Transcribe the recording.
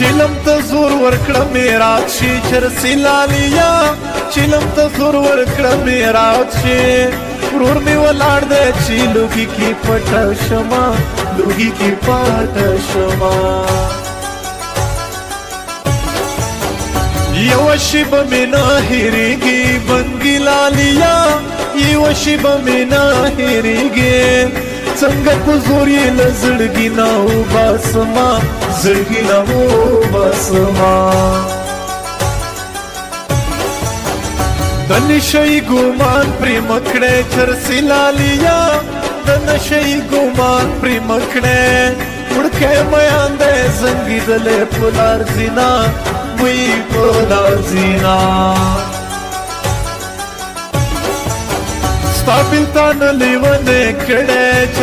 چلم ته زور ورکړه میرات شي چرسي لالیا چلم ته زور ورکړه میرات شي ورور می ولاړ دی چې لوګي کې پټه شمه لوګي کې پټه شمه یو شی به مې نه هېرېږي بنګي لالیا یو شی به مې نه هېرېږي څنګه په زور یې له زړګي نه وباسمه زړګي نه وباسمه د نشهیي ګمان پرې مه کړی چرسي لالیا د نشهیي ګمان پرې مه کړی وړکی میان دی زنګېدلی په لار ځینه وی په لار ځینه ستا بېلتانه لیونی کړی